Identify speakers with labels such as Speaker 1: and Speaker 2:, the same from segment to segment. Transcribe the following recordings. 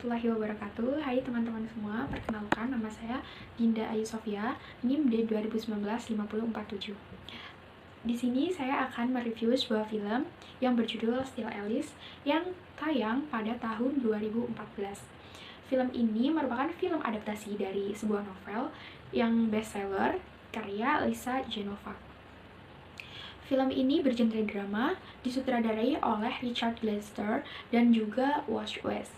Speaker 1: warahmatullahi wabarakatuh. Hai teman-teman semua, perkenalkan nama saya Dinda Ayu Sofia, NIM D2019-5047. Di sini saya akan mereview sebuah film yang berjudul Still Alice yang tayang pada tahun 2014. Film ini merupakan film adaptasi dari sebuah novel yang bestseller karya Lisa Genova. Film ini bergenre drama, disutradarai oleh Richard Glenister dan juga Wash West.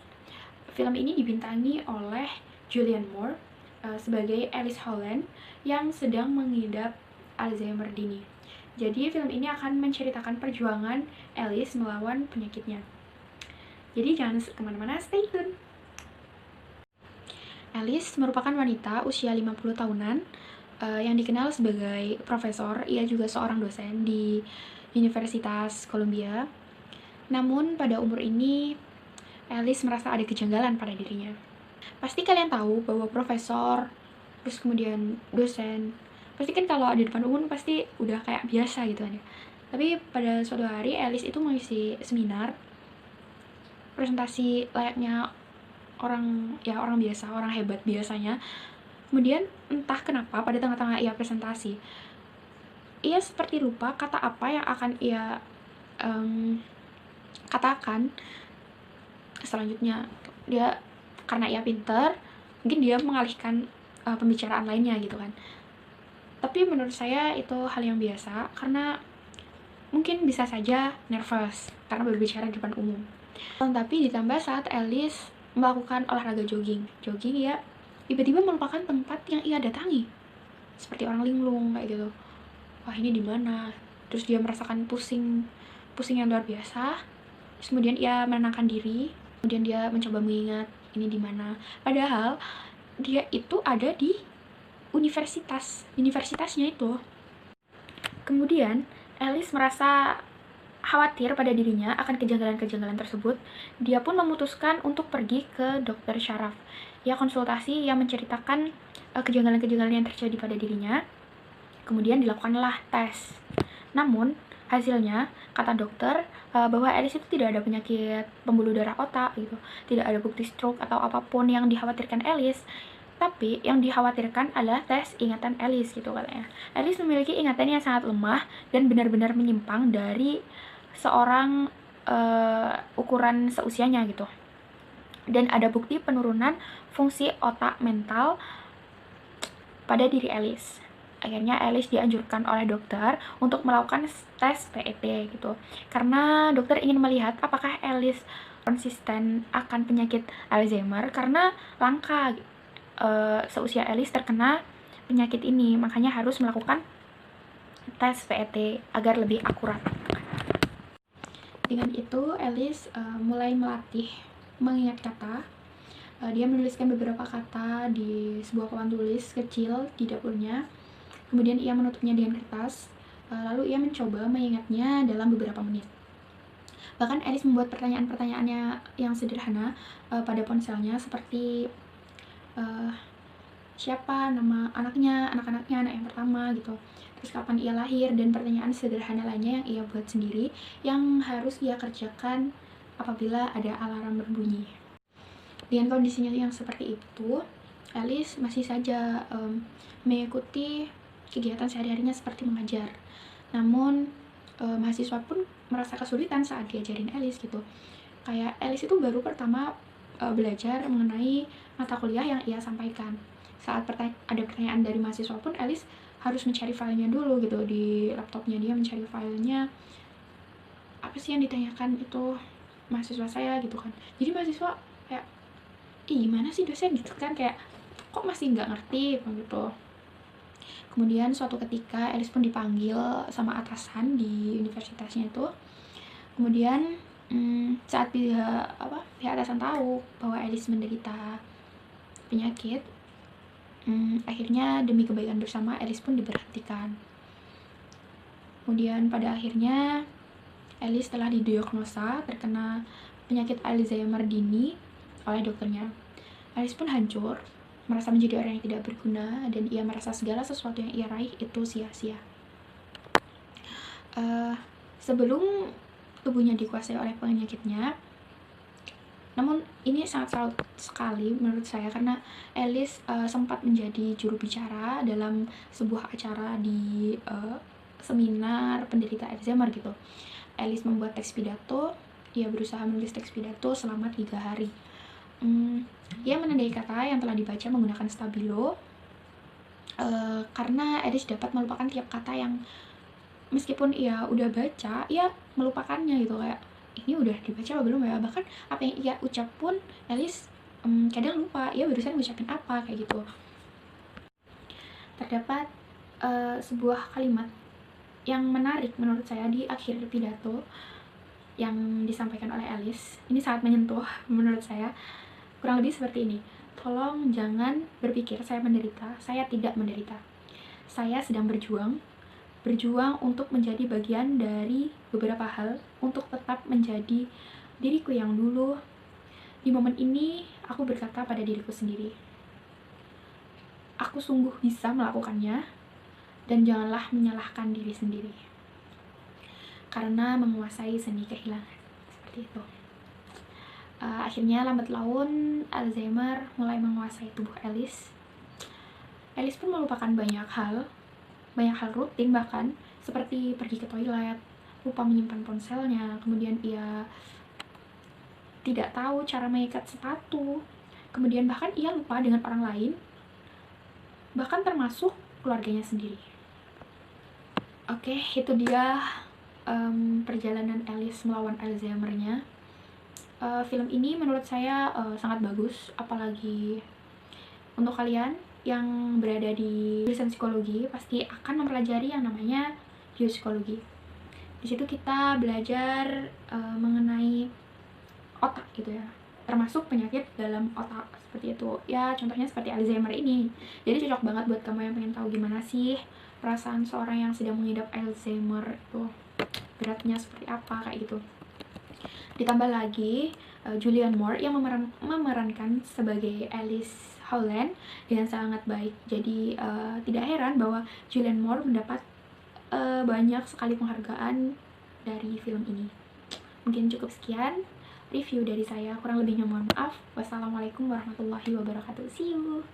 Speaker 1: Film ini dibintangi oleh Julianne Moore sebagai Alice Holland yang sedang mengidap Alzheimer dini. Jadi film ini akan menceritakan perjuangan Alice melawan penyakitnya. Jadi jangan kemana-mana, stay tune! Alice merupakan wanita usia 50 tahunan yang dikenal sebagai profesor. Ia juga seorang dosen di Universitas Columbia. Namun pada umur ini Alice merasa ada kejanggalan pada dirinya. Pasti kalian tahu bahwa profesor, terus kemudian dosen, pasti kan kalau di depan umum pasti udah kayak biasa gitu kan ya. Tapi pada suatu hari Alice itu mengisi seminar presentasi layaknya orang biasa, orang hebat biasanya. Kemudian entah kenapa pada tengah-tengah ia presentasi, ia seperti lupa kata apa yang akan ia katakan selanjutnya. Dia karena ia pinter, mungkin dia mengalihkan pembicaraan lainnya gitu kan. Tapi menurut saya itu hal yang biasa, karena mungkin bisa saja nervous karena berbicara di depan umum. Tapi ditambah saat Alice melakukan olahraga jogging ya tiba-tiba melupakan tempat yang ia datangi, seperti orang linglung kayak gitu. Wah, ini di mana? Terus dia merasakan pusing yang luar biasa. Terus kemudian ia menenangkan diri, kemudian dia mencoba mengingat ini di mana. Padahal dia itu ada di universitasnya itu. Kemudian Alice merasa khawatir pada dirinya akan kejanggalan-kejanggalan tersebut. Dia pun memutuskan untuk pergi ke Dr. Sharaf. Ia konsultasi yang menceritakan kejanggalan-kejanggalan yang terjadi pada dirinya. Kemudian dilakukanlah tes. Namun hasilnya, kata dokter, bahwa Alice itu tidak ada penyakit pembuluh darah otak gitu, tidak ada bukti stroke atau apapun yang dikhawatirkan Alice. Tapi yang dikhawatirkan adalah tes ingatan Alice gitu katanya. Alice memiliki ingatan yang sangat lemah dan benar-benar menyimpang dari seorang ukuran seusianya gitu. Dan ada bukti penurunan fungsi otak mental pada diri Alice. Akhirnya Alice dianjurkan oleh dokter untuk melakukan tes PET gitu. Karena dokter ingin melihat apakah Alice konsisten akan penyakit Alzheimer, karena langka seusia Alice terkena penyakit ini, makanya harus melakukan tes PET agar lebih akurat. Dengan itu Alice mulai melatih mengingat kata. Dia menuliskan beberapa kata di sebuah papan tulis kecil di dapurnya. Kemudian ia menutupnya dengan kertas, lalu ia mencoba mengingatnya dalam beberapa menit. Bahkan Alice membuat pertanyaan-pertanyaannya yang sederhana pada ponselnya, seperti siapa nama anaknya, anak yang pertama gitu, terus kapan ia lahir, dan pertanyaan sederhana lainnya yang ia buat sendiri yang harus ia kerjakan apabila ada alarm berbunyi. Dengan kondisinya yang seperti itu, Alice masih saja mengikuti kegiatan sehari-harinya seperti mengajar. Namun mahasiswa pun merasa kesulitan saat diajarin Alice gitu. Kayak Alice itu baru pertama belajar mengenai mata kuliah yang ia sampaikan. Saat ada pertanyaan dari mahasiswa pun Alice harus mencari filenya dulu gitu, di laptopnya dia mencari filenya, apa sih yang ditanyakan itu mahasiswa saya gitu kan. Jadi mahasiswa kayak, gimana sih dosen gitu kan, kayak kok masih nggak ngerti gitu. Kemudian suatu ketika Alice pun dipanggil sama atasan di universitasnya itu. Kemudian saat pihak atasan tahu bahwa Alice menderita penyakit, akhirnya demi kebaikan bersama Alice pun diberhentikan. Kemudian pada akhirnya Alice telah didiagnosa terkena penyakit Alzheimer dini oleh dokternya. Alice pun hancur, merasa menjadi orang yang tidak berguna, dan ia merasa segala sesuatu yang ia raih itu sia-sia. Sebelum tubuhnya dikuasai oleh penyakitnya, Namun ini sangat salut sekali menurut saya karena Alice sempat menjadi juru bicara dalam sebuah acara di seminar penderita Alzheimer gitu. Alice membuat teks pidato, dia berusaha menulis teks pidato selama 3 hari. Ia menandai kata yang telah dibaca menggunakan stabilo, karena Alice dapat melupakan tiap kata yang meskipun ia udah baca, ia melupakannya gitu, kayak ini udah dibaca apa belum ya, bahkan apa yang ia ucap pun Alice kadang lupa ia barusan ngucapin apa kayak gitu. Terdapat sebuah kalimat yang menarik menurut saya di akhir pidato yang disampaikan oleh Alice. Ini sangat menyentuh menurut saya. Kurang lebih seperti ini. Tolong jangan berpikir saya menderita, saya tidak menderita. Saya sedang berjuang untuk menjadi bagian dari beberapa hal, untuk tetap menjadi diriku yang dulu. Di momen ini, aku berkata pada diriku sendiri, aku sungguh bisa melakukannya, dan janganlah menyalahkan diri sendiri. Karena menguasai seni kehilangan. Seperti itu. Akhirnya lambat laun, Alzheimer mulai menguasai tubuh Alice. Alice pun melupakan banyak hal rutin bahkan, seperti pergi ke toilet, lupa menyimpan ponselnya, kemudian ia tidak tahu cara mengikat sepatu, kemudian bahkan ia lupa dengan orang lain, bahkan termasuk keluarganya sendiri. Oke, itu dia perjalanan Alice melawan Alzheimer-nya. Film ini menurut saya sangat bagus, apalagi untuk kalian yang berada di jurusan psikologi pasti akan mempelajari yang namanya biopsikologi. Di situ kita belajar mengenai otak gitu ya, termasuk penyakit dalam otak seperti itu ya, contohnya seperti Alzheimer ini. Jadi cocok banget buat kamu yang pengen tahu gimana sih perasaan seorang yang sedang mengidap Alzheimer itu, beratnya seperti apa kayak gitu. Ditambah lagi Julianne Moore yang memerankan sebagai Alice Howland dengan sangat baik. Jadi tidak heran bahwa Julianne Moore mendapat banyak sekali penghargaan dari film ini. Mungkin cukup sekian review dari saya, kurang lebihnya mohon maaf. Wassalamualaikum warahmatullahi wabarakatuh. See you.